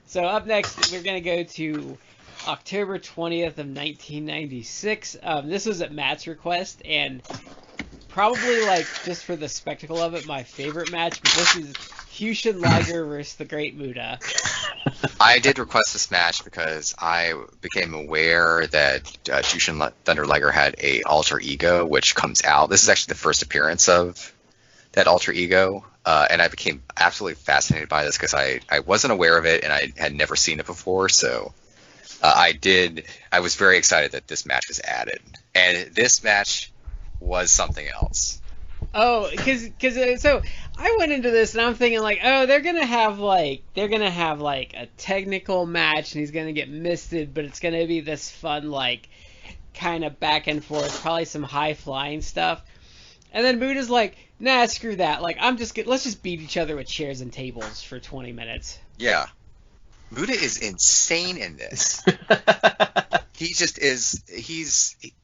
So up next, we're gonna go to October 20th of 1996. This was at Matt's request, and probably like just for the spectacle of it, my favorite match. But this is Jushin Liger versus the Great Muta. I did request this match because I became aware that Jushin Thunder Liger had a alter ego, which comes out. This is actually the first appearance of that alter ego, and I became absolutely fascinated by this because I wasn't aware of it and I had never seen it before. So I was very excited that this match was added, and this match was something else. Oh, because so I went into this and I'm thinking like, oh, they're gonna have like a technical match and he's gonna get misted, but it's gonna be this fun like kind of back and forth, probably some high flying stuff. And then Muta's like, nah, screw that. Like let's just beat each other with chairs and tables for 20 minutes. Yeah, Muta is insane in this. He just is.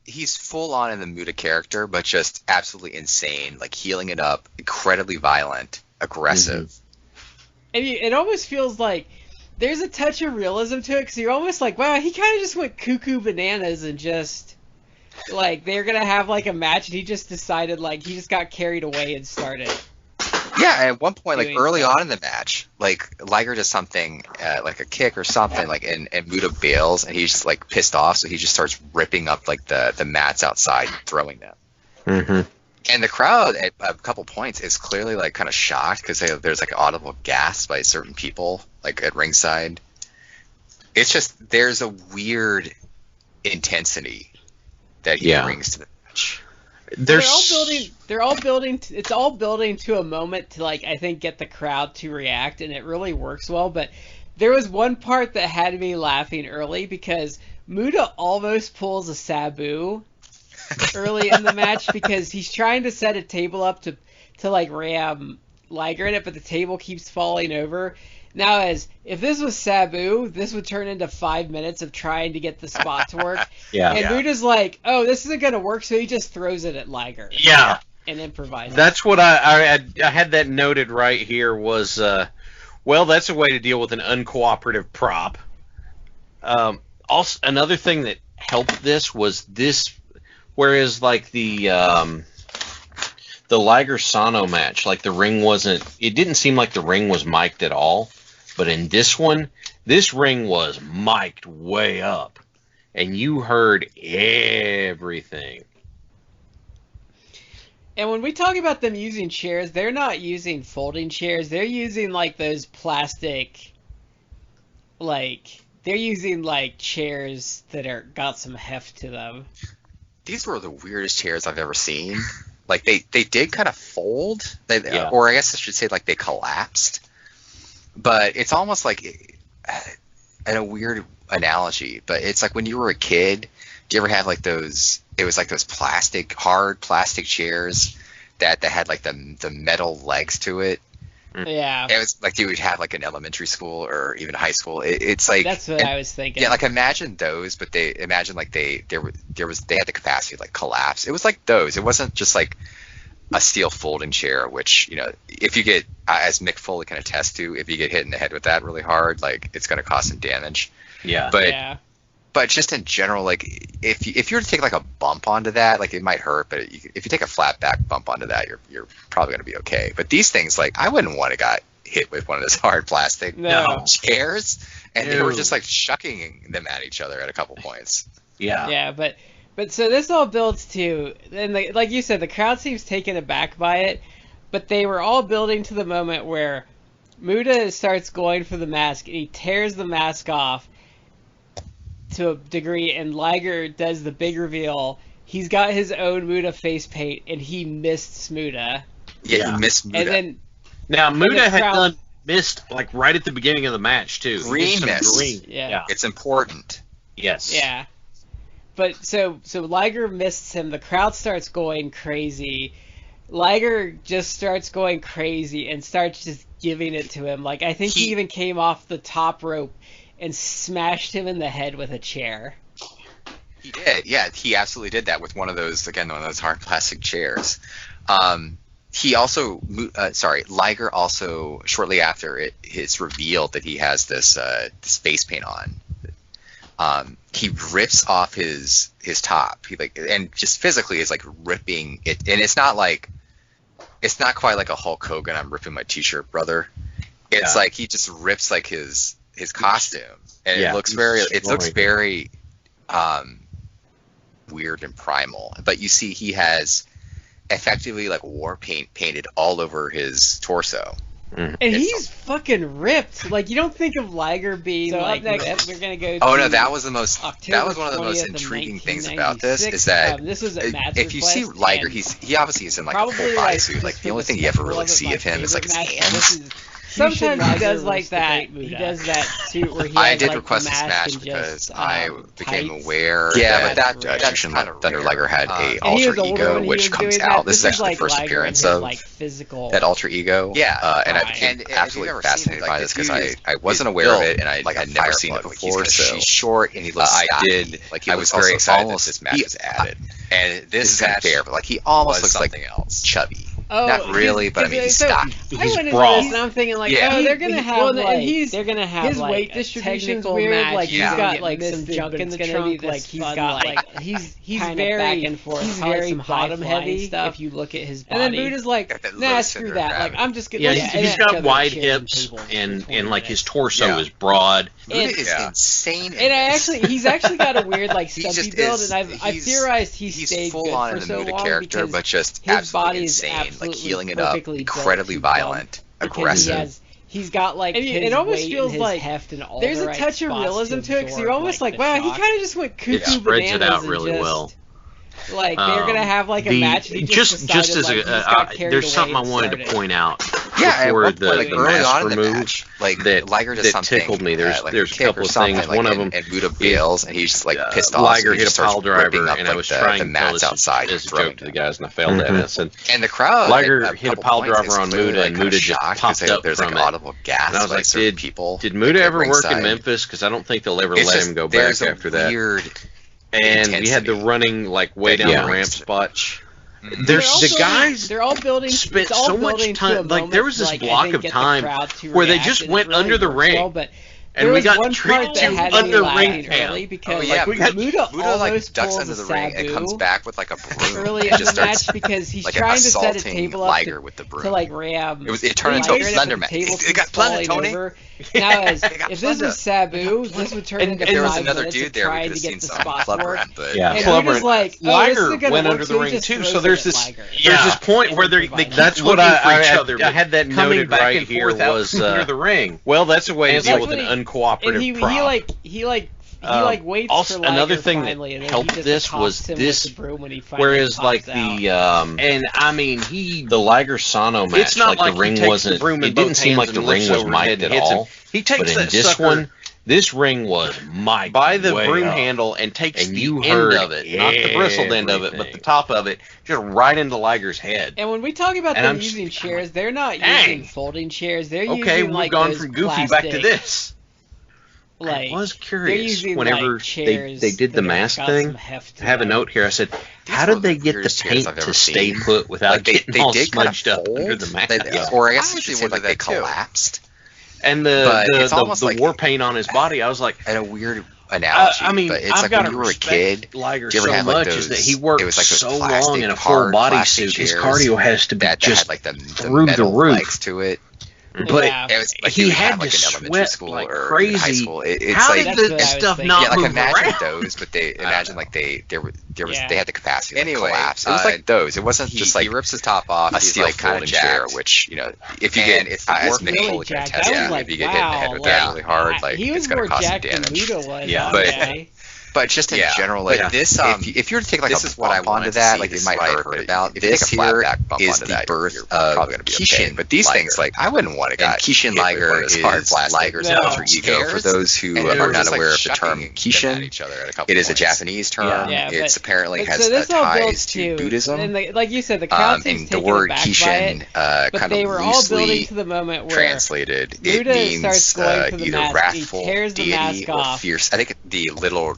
He's full on in the Muta character, but just absolutely insane. Like healing it up, incredibly violent, aggressive. And it almost feels like there's a touch of realism to it, because you're almost like, wow, he kind of just went cuckoo bananas and just like they're gonna have like a match, and he just decided like he just got carried away and started. Yeah, at one point, like early on in the match, like Liger does something like a kick or something, like and Muta bails, and he's just like pissed off, so he just starts ripping up like the mats outside and throwing them. Mm-hmm. And the crowd at a couple points is clearly like kind of shocked because there's like audible gasps by certain people like at ringside. It's just there's a weird intensity that he brings to the match. They're all building. It's all building to a moment to like I think get the crowd to react, and it really works well. But there was one part that had me laughing early because Muta almost pulls a Sabu early in the match because he's trying to set a table up to like ram Liger in it, but the table keeps falling over. Now, if this was Sabu, this would turn into 5 minutes of trying to get the spot to work. And Muta's like, oh, this isn't going to work, so he just throws it at Liger. Yeah. And improvises. That's what I had that noted right here was, well, that's a way to deal with an uncooperative prop. Also, another thing that helped this was this, whereas like the Liger Sano match, like the ring it didn't seem like the ring was mic'd at all. But in this one, this ring was mic'd way up, and you heard everything. And when we talk about them using chairs, they're not using folding chairs. They're using like those plastic, like they're using like chairs that got some heft to them. These were the weirdest chairs I've ever seen. Like they did kind of fold, or I guess I should say like they collapsed. But it's almost like a weird analogy, but it's like when you were a kid, do you ever have like those, it was like those hard plastic chairs that had like the metal legs to it? Yeah. It was like you would have like in elementary school or even high school. It's like that's what I was thinking. Yeah, like imagine those, but they had the capacity to like collapse. It was like those. It wasn't just like a steel folding chair, which, you know, if you get, as Mick Foley can attest to, if you get hit in the head with that really hard, like it's going to cause some damage. Yeah. But just in general, like if you were to take like a bump onto that, like it might hurt, but if you take a flat back bump onto that, you're probably going to be okay. But these things, like I wouldn't want to got hit with one of those hard plastic chairs, and they were just like shucking them at each other at a couple points. Yeah. Yeah, but so this all builds to, and like you said, the crowd seems taken aback by it, but they were all building to the moment where Muta starts going for the mask, and he tears the mask off to a degree, and Liger does the big reveal. He's got his own Muta face paint, and he missed Muta. Yeah, he missed Muta. And then now Muta had done missed like right at the beginning of the match too. Green mist. Yeah, it's important. Yes. Yeah. But so Liger misses him. The crowd starts going crazy. Liger just starts going crazy and starts just giving it to him. Like I think he even came off the top rope and smashed him in the head with a chair. He did. Yeah, he absolutely did that with one of those hard plastic chairs. he also, Liger also, shortly after it's revealed that he has this face paint on, he rips off his top. He and just physically is ripping it, and it's not quite like a Hulk Hogan, I'm ripping my t-shirt, brother. It's he just rips his costume, and it looks very weird and primal. But you see, he has effectively war paint painted all over his torso. And he's fucking ripped. You don't think of Liger being next, ripped. We're gonna go. Oh no, that was one of the most 20th intriguing things about this is that this was if you see Liger, he obviously is in a full bodysuit. The only thing you ever really see of him is his hands. Sometimes he does that. He does that suit where he. I did request this match because I became aware that Jushin Thunder Liger had a alter ego, which comes out. This is actually the first appearance of that alter ego. Yeah, and I became absolutely fascinated by this because I wasn't aware of it, and I had never seen it before. So he's short and he looks. I was very excited that this match was added, and this is unfair, but he almost looks like chubby. Oh, not really, but I mean, he's stocky. He's broad. And I'm thinking they're gonna have his weight distribution's weird. He's got some junk in the trunk. He's got he's very back and forth. He's very bottom heavy stuff. If you look at his body, and then Buddha's nah, screw that. I'm just gonna. Yeah, he's got wide hips and his torso is broad. Buddha is insane. And he's actually got a weird stumpy build, and I've theorized he's stayed good for so long character, but just his body is healing it up, incredibly violent, aggressive. He's got it almost feels like heft and all there's a touch of realism to it because you're almost wow, he kind of just went cuckoo bananas. It spreads it out really well. They're gonna have a match. Just as there's something I wanted to point out before the early on in the move match, Liger does something tickled me. There's a couple of things. One of them, and Buddha bails, and he's pissed off. Liger hit a pile driver, and I was trying the mats outside as a joke to the guys, and I failed at it. And the crowd, Liger hit a pile driver on Muta, and Muta just popped up there's from it. Audible gas. And I was like, did Muta ever work in Memphis? Because I don't think they'll ever let him go back after that. And we had the running way down the ramp spot. There's the guys. They're all building. Spent so much time. There was this block of time where they just went under the ring, and we got tricked to under ring pan. Because we got Muta ducks under the ring and comes back with a broom. Early in the match because he's trying to set a table up Liger with the broom. To ram. It turned into a Thunder match. It got blunted, Tony. Now, if this was Sabu, this would turn into 5 minutes. If there was another dude there, we could have seen some clever. And Liger went under the ring too. So there's this point where they keep looking for each other. I had that noted right here. Was under the ring. Well, that's a way to deal with an uncooperative prop. He waits also, for Liger another thing finally, that helped this was this. Whereas the Liger Sano match, it's not the ring wasn't. It didn't seem like the ring was mic'd at all. He takes but in that this sucker one, this ring was mic'd by the broom up. handle and takes and the you end of it, not the bristled end of it, but the top of it, just right into Liger's head. And when we talk about them using chairs, they're not using folding chairs. They're using we've gone from Goofy back to this. I was curious whenever they did the mask thing. I have a note here. I said, how did they get the paint to stay put without getting all smudged up under the mask? Or I guess they collapsed. And the war paint on his body, I was like, and a weird analogy. But it's I've got when you were a kid, Liger you ever so had much those, is that he worked so long in a full bodysuit. His chairs cardio has to be just the through the roof. Legs to it. But it was he had to sweat like crazy. How did the stuff not move imagine around? Those, but they imagine they had the capacity to collapse. It was like those. It wasn't just he rips his top off. A steel folding chair, which if you get it's really jacked. If you get hit in the head with that really hard, it's going to cause some damage. But just in general, this, if you were to take a bump onto that, it might hurt about. This here is the birth of Kishin. But these things, I wouldn't want to get Kishin Liger is Liger's alter ego. For those who are not aware of the term Kishin, it is a Japanese term. It apparently has ties to Buddhism. And like you said, the crowd seems taken aback by it. But they were all building to the moment where translated, it means either wrathful deity or fierce. I think the little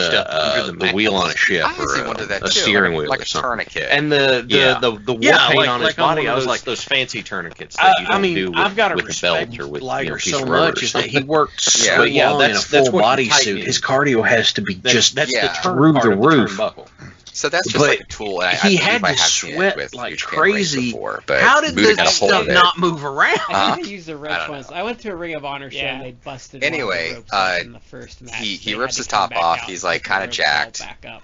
the wheel on a ship I or honestly wondered that a too, steering wheel like or a something. tourniquet. And the war paint on his body, I was like those fancy tourniquets I that you don't mean, do with, I've got to with a respect belt or with Liger a piece so of rubber much or is that he something. worked so But yeah, long in a that's full what you bodysuit. tighten His cardio has to be just That's Yeah. the turn through part the of the roof. turnbuckle. So that's just But like a tool, and I he believe had I to have seen it sweat with like huge camera rigs crazy. before, but How did Muta this got a hold stuff of it. not move around? I think they used the I ropes don't once. I went to a Ring of Honor show and they busted one Anyway, of the ropes off in the first match. he They rips had his to come top back off. out He's and like put the kind of ropes all jacked. back up.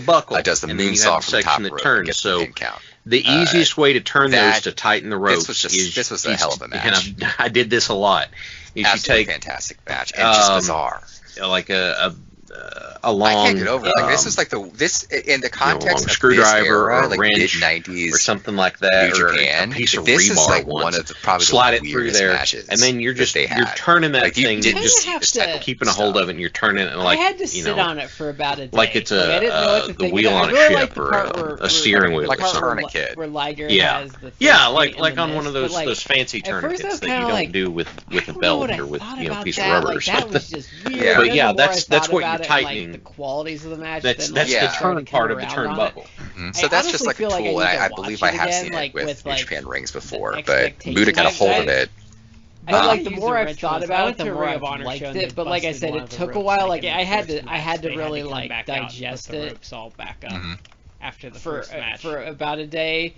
buckle. does the and then you moonsault have from the top section that rope and turns. gets So the pin count. the easiest way to turn those that- to tighten the rope this was a hell of a match. And I did this a lot. Is Absolutely you take fantastic match and just bizarre. like a a I long. can't get over it. Like, this is like this in the context of screwdriver this era, or like wrench mid-90s or something like that, New or Japan. a piece of This is rebar like once. one of the probably Slide the it through weirdest there, matches, and then you're turning that like, you thing, didn't just see this type of keeping a hold stuff. of it, and you're turning it like I had to sit on it for about a day. like it's I didn't know what to the think wheel about on it. a I really ship like the or part where a steering wheel like or a something. tourniquet. Where Liger Yeah. has the Yeah, thing like in on the one of mist, but, those fancy at first I tourniquets was that you kinda don't like, do with I a don't know belt what I or with thought a about piece that. of rubber like, or that something. was just weird. Yeah. But Then yeah, the more I that's thought what about you're it, tightening. And, like, the qualities of the match. That's then, that's like, the Yeah. turn part of the started to come around on turnbuckle. So I that's just honestly like a feel like I tool, need and to I watch believe it I have again, seen like, it with with, New like, Japan rings before, the but expectations. Muta got a hold of it. But like I the use more the I've thought rituals. I about like it, the the more more I've I've liked liked it. it, But like I busted said, one it of the took a ropes, while. like, Like in I the had first to, I had to match. really They had to come like back out and digest put the it ropes all back up Mhm. after the for first match. for about a day,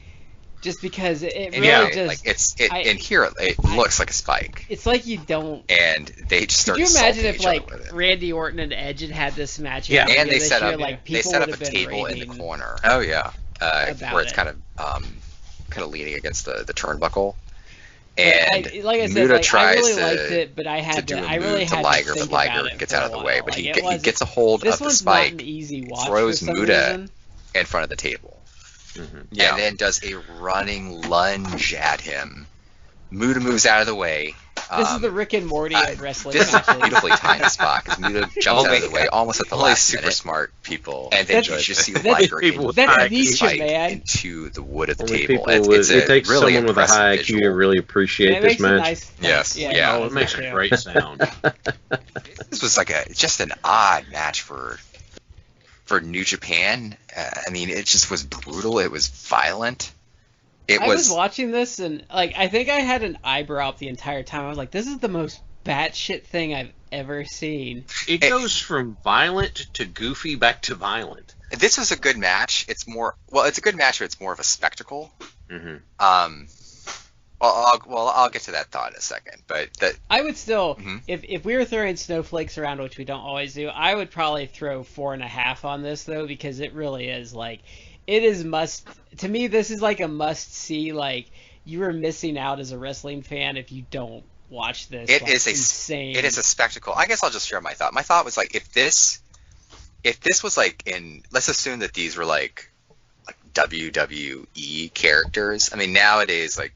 just because it And really yeah, just. like I- in here it looks like a spike, It's like you don't. and they just Could start you imagine assaulting if each other like with it. Randy Orton and Edge had this match? Yeah. earlier And they this set year, up like, they people set up would a have been table in the raving corner. Oh yeah, about where it's it. kind of leaning against the turnbuckle. But And like I said, Muta like, I tries really to, liked it, but I to had do to. a I move really to had Liger, to think but Liger about it gets for out a of the while. way. But Like, he gets a hold This of the one's not spike, an easy watch throws for some Muta reason. in front of the table, Yeah. and then does a running lunge at him. Muta moves out of the way. This is the Rick and Morty of wrestling This is matches. a beautifully timed spot because Muta jumps out of the way almost at the Only last super minute, smart people. and then you enjoy just see this. Liger people with That's high niche, spike man. into the wood of the Only table. people It's, with, it's a it takes really someone with a impressive high IQ to visual. really appreciate It this makes a match. nice. Yes, yeah. Oh, it makes a great sound. This was like just an odd match for New Japan. I mean, it just was brutal. It was violent. I was watching this and like I think I had an eyebrow up the entire time. I was like, this is the most batshit thing I've ever seen. It goes from violent to goofy back to violent. This was a good match. It's a good match, but it's more of a spectacle. Mm-hmm. I'll get to that thought in a second. But I would still, Mhm. if we were throwing snowflakes around, which we don't always do, I would probably throw 4.5 on this though, because it really is like, it is to me. This is like a must see. Like, you are missing out as a wrestling fan if you don't watch this. It like, is insane. it is a spectacle. I guess I'll just share my thought. My thought was like, if this was like let's assume that these were like WWE characters. I mean, nowadays, like,